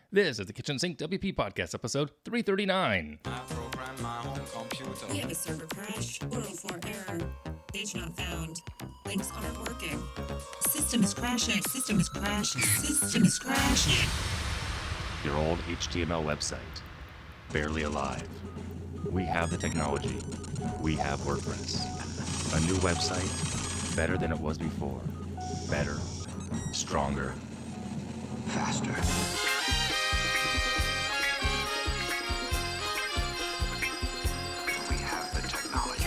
This is the Kitchen Sink WP Podcast, episode 339. I program my home computer. We have a server crash. 404 error. Page not found. Links aren't working. System is crashing. System is crashing. System is crashing. Your old HTML website. Barely alive. We have the technology. We have WordPress. A new website. Better than it was before. Better. Stronger. Faster. We have the technology.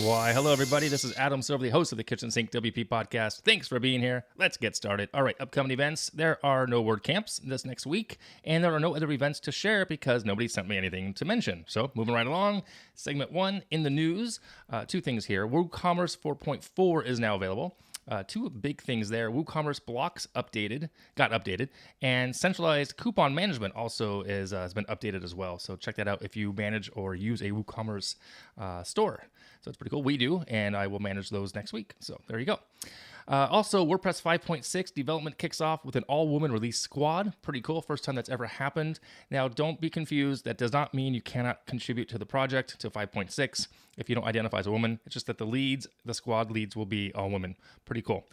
Why, hello everybody. This is Adam Silver, the host of the Kitchen Sink WP Podcast. Thanks for being here. Let's get started. All right, upcoming events. There are no WordCamps this next week, and there are no other events to share because nobody sent me anything to mention. So, moving right along, segment 1 in the news. Two things here. WooCommerce 4.4 is now available. Two big things there. WooCommerce blocks got updated, and centralized coupon management also has been updated as well. So check that out if you manage or use a WooCommerce store. So it's pretty cool. We do, and I will manage those next week. So there you go. Also, WordPress 5.6 development kicks off with an all-woman release squad. Pretty cool. First time that's ever happened. Now, don't be confused. That does not mean you cannot contribute to the project to 5.6 if you don't identify as a woman. It's just that the squad leads will be all women. Pretty cool.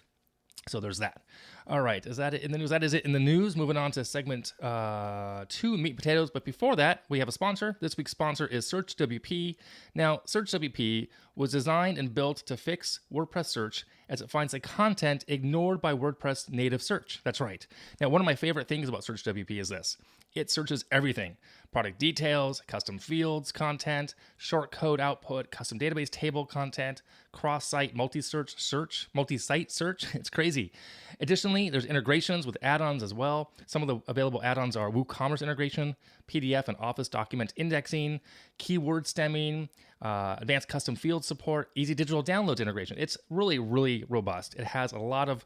So there's that. All right, is that it in the news? That is it in the news. Moving on to segment 2, meat and potatoes. But before that, we have a sponsor. This week's sponsor is SearchWP. Now, SearchWP was designed and built to fix WordPress search as it finds the content ignored by WordPress native search. That's right. Now, one of my favorite things about SearchWP is this. It searches everything. Product details, custom fields, content, short code output, custom database table content, cross-site multi-site search. It's crazy. Additionally, there's integrations with add-ons as well. Some of the available add-ons are WooCommerce integration, PDF and Office document indexing, keyword stemming, advanced custom field support, easy digital downloads integration. It's really, really robust. It has a lot of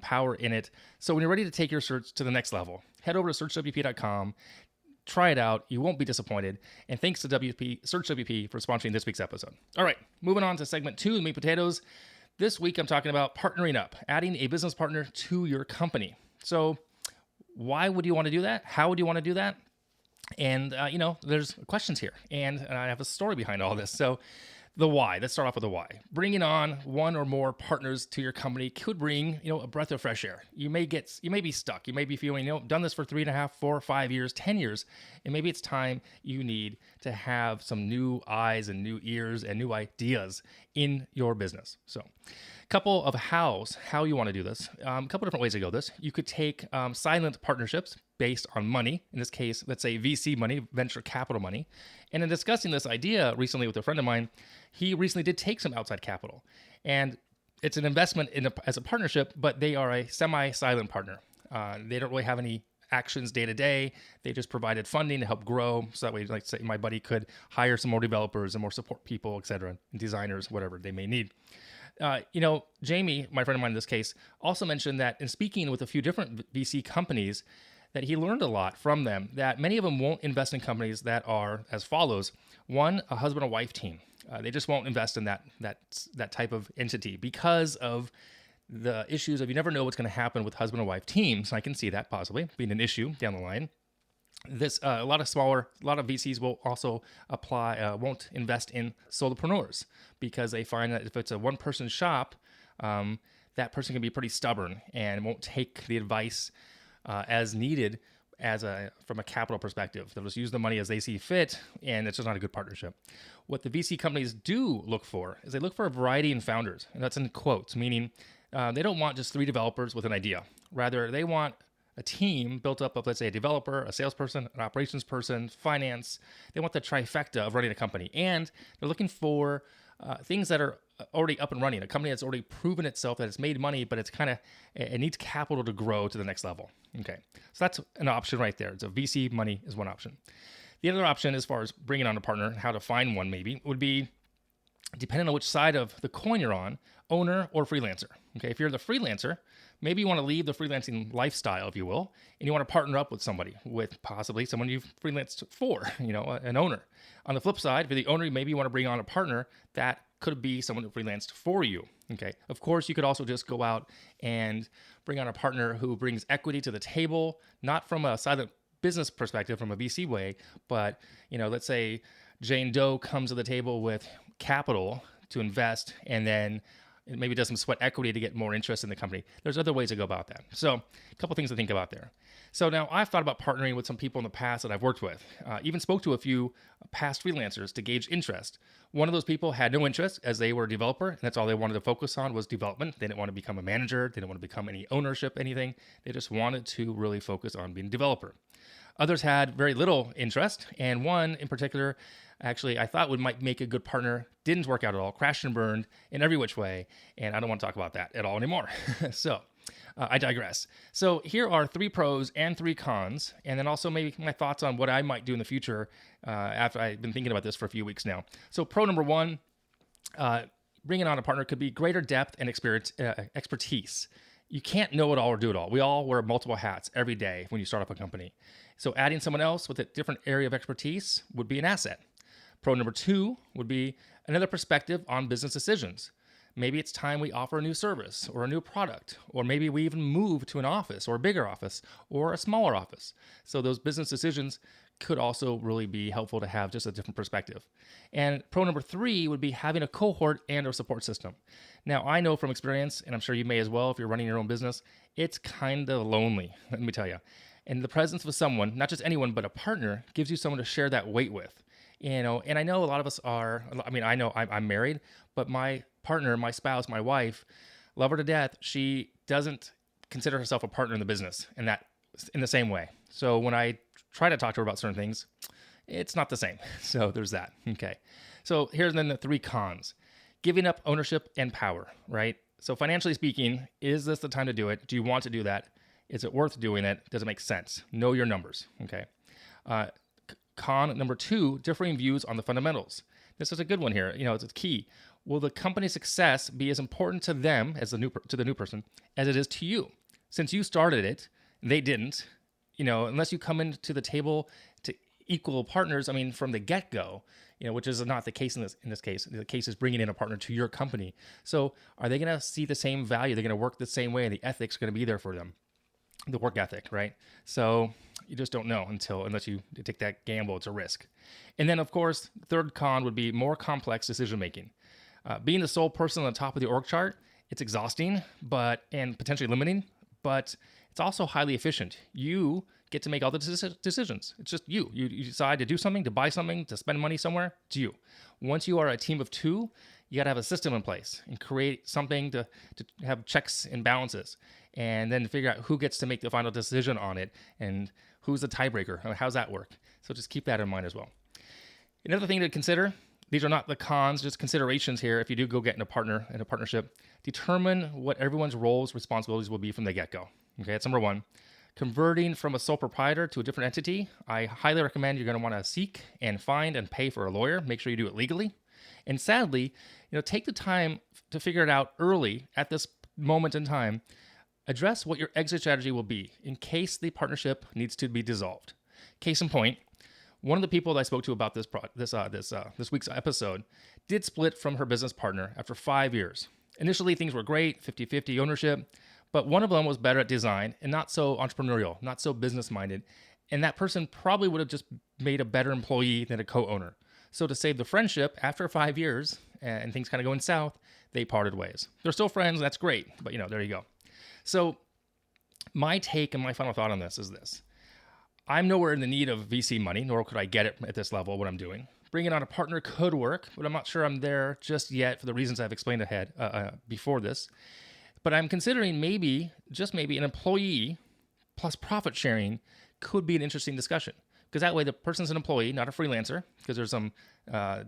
power in it. So when you're ready to take your search to the next level, head over to searchwp.com. Try it out. You won't be disappointed. And thanks to SearchWP for sponsoring this week's episode. All right, moving on to segment 2, meat potatoes. This week, I'm talking about partnering up, adding a business partner to your company. So why would you want to do that? How would you want to do that? And, there's questions here. And I have a story behind all this. So the why. Let's start off with the why. Bringing on one or more partners to your company could bring, a breath of fresh air. You may be stuck. You may be feeling, done this for 3.5, 4, 5 years, 10 years, and maybe it's time you need to have some new eyes and new ears and new ideas in your business. So, couple of how you want to do this. A couple different ways to go this. You could take silent partnerships based on money. In this case, let's say VC money, venture capital money. And in discussing this idea recently with a friend of mine, he recently did take some outside capital. And it's an investment as a partnership, but they are a semi-silent partner. They don't really have any actions day to day. They just provided funding to help grow. So that way, like say my buddy could hire some more developers and more support people, et cetera, and designers, whatever they may need. Jamie, my friend of mine in this case, also mentioned that in speaking with a few different VC companies, that he learned a lot from them, that many of them won't invest in companies that are as follows. One, a husband and wife team. They just won't invest in that type of entity because of the issues of you never know what's going to happen with husband and wife teams. I can see that possibly being an issue down the line. A lot of VCs will also won't invest in solopreneurs because they find that if it's a one-person shop, that person can be pretty stubborn and won't take the advice as needed from a capital perspective. They'll just use the money as they see fit, and it's just not a good partnership. What the VC companies do look for is they look for a variety in founders, and that's in quotes, meaning they don't want just 3 developers with an idea. Rather, they want a team built up of, let's say, a developer, a salesperson, an operations person, finance. They want the trifecta of running a company. And they're looking for things that are already up and running, a company that's already proven itself, that it's made money, but it needs capital to grow to the next level. Okay, so that's an option right there. So VC money is one option. The other option, as far as bringing on a partner, how to find one maybe, would be, depending on which side of the coin you're on, owner or freelancer. Okay, if you're the freelancer, maybe you want to leave the freelancing lifestyle, if you will, and you want to partner up with somebody, with possibly someone you've freelanced for, an owner. On the flip side, for the owner, maybe you want to bring on a partner that could be someone who freelanced for you. Okay. Of course, you could also just go out and bring on a partner who brings equity to the table, not from a silent business perspective, from a VC way, but let's say Jane Doe comes to the table with capital to invest, and then maybe does some sweat equity to get more interest in the company. There's other ways to go about that. So a couple things to think about there. So now I've thought about partnering with some people in the past that I've worked with, even spoke to a few past freelancers to gauge interest. One of those people had no interest as they were a developer, and that's all they wanted to focus on was development. They didn't want to become a manager. They didn't want to become any ownership, anything. They just wanted to really focus on being a developer. Others had very little interest, and one in particular, actually, I thought might make a good partner, didn't work out at all, crashed and burned in every which way, and I don't want to talk about that at all anymore. So I digress. So here are 3 pros and 3 cons, and then also maybe my thoughts on what I might do in the future after I've been thinking about this for a few weeks now. So pro number 1, bringing on a partner could be greater depth and expertise. You can't know it all or do it all. We all wear multiple hats every day when you start up a company. So adding someone else with a different area of expertise would be an asset. Pro number 2 would be another perspective on business decisions. Maybe it's time we offer a new service or a new product, or maybe we even move to an office or a bigger office or a smaller office. So those business decisions could also really be helpful to have just a different perspective. And pro number 3 would be having a cohort and or support system. Now, I know from experience, and I'm sure you may as well if you're running your own business, it's kind of lonely, let me tell you. And the presence of someone, not just anyone, but a partner, gives you someone to share that weight with. And I know a lot of us are, I know I'm married, but my partner, my spouse, my wife, love her to death. She doesn't consider herself a partner in the business in the same way. So when I try to talk to her about certain things, it's not the same. So there's that. Okay. So here's then the 3 cons. Giving up ownership and power, right? So financially speaking, is this the time to do it? Do you want to do that? Is it worth doing it? Does it make sense? Know your numbers. Okay. Con number 2, differing views on the fundamentals. This is a good one here. It's key. Will the company's success be as important to them to the new person as it is to you? Since you started it, they didn't. Unless you come into the table to equal partners. From the get-go, which is not the case in this case. The case is bringing in a partner to your company. So are they going to see the same value? They're going to work the same way, and the ethic's going to be there for them. The work ethic, right? So you just don't know unless you take that gamble. It's a risk. And then, of course, the third con would be more complex decision making. Being the sole person on the top of the org chart, it's exhausting, and potentially limiting, but it's also highly efficient. You get to make all the decisions. It's just you. You decide to do something, to buy something, to spend money somewhere. It's you. Once you are a team of 2, you got to have a system in place and create something to have checks and balances, and then figure out who gets to make the final decision on it and who's the tiebreaker. How's that work? So just keep that in mind as well. Another thing to consider, these are not the cons, just considerations here. If you do go get in a partnership, determine what everyone's roles, responsibilities will be from the get-go. Okay, that's number 1. Converting from a sole proprietor to a different entity, I highly recommend you're going to want to seek and find and pay for a lawyer. Make sure you do it legally. And sadly, take the time to figure it out early at this moment in time. Address what your exit strategy will be in case the partnership needs to be dissolved. Case in point, one of the people that I spoke to about this week's episode did split from her business partner after 5 years. Initially, things were great, 50-50 ownership, but one of them was better at design and not so entrepreneurial, not so business-minded, and that person probably would have just made a better employee than a co-owner. So to save the friendship, after 5 years and things kind of going south, they parted ways. They're still friends, that's great, but there you go. So my take and my final thought on this is this. I'm nowhere in the need of VC money, nor could I get it at this level, what I'm doing. Bringing on a partner could work, but I'm not sure I'm there just yet for the reasons I've explained ahead before this. But I'm considering just maybe an employee plus profit sharing could be an interesting discussion. Because that way the person's an employee, not a freelancer, because there's some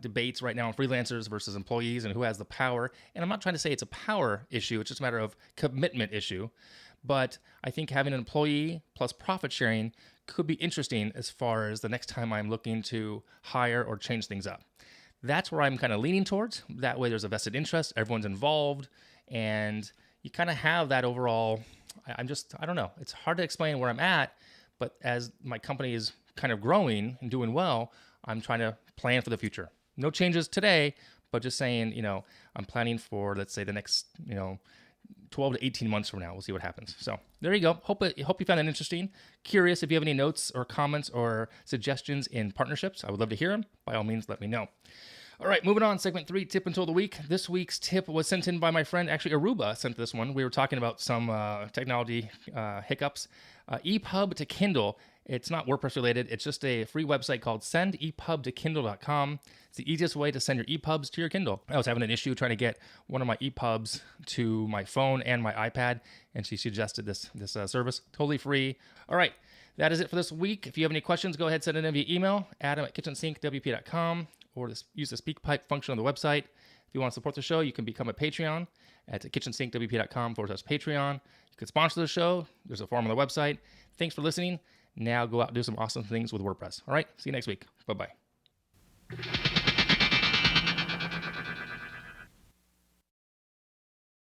debates right now on freelancers versus employees and who has the power. And I'm not trying to say it's a power issue, it's just a matter of commitment issue. But I think having an employee plus profit sharing could be interesting as far as the next time I'm looking to hire or change things up. That's where I'm kind of leaning towards. That way there's a vested interest, everyone's involved, and you kind of have that overall, I don't know. It's hard to explain where I'm at, but as my company is kind of growing and doing well, I'm trying to plan for the future. No changes today, but just saying, I'm planning for, let's say, the next, 12 to 18 months from now. We'll see what happens. So there you go. Hope you found that interesting. Curious if you have any notes or comments or suggestions in partnerships. I would love to hear them. By all means, let me know. All right, moving on. Segment 3, tip until the week. This week's tip was sent in by my friend, actually Aruba sent this one. We were talking about some technology hiccups. Epub to Kindle. It's not WordPress related. It's just a free website called sendepubtokindle.com. It's the easiest way to send your EPUBs to your Kindle. I was having an issue trying to get one of my EPUBs to my phone and my iPad, and she suggested this service. Totally free. All right, that is it for this week. If you have any questions, go ahead and send it in via email, adam@KitchensinkWP.com, or use the SpeakPipe function on the website. If you want to support the show, you can become a Patreon at KitchensinkWP.com/Patreon. You can sponsor the show. There's a form on the website. Thanks for listening. Now go out and do some awesome things with WordPress. All right, see you next week. Bye-bye.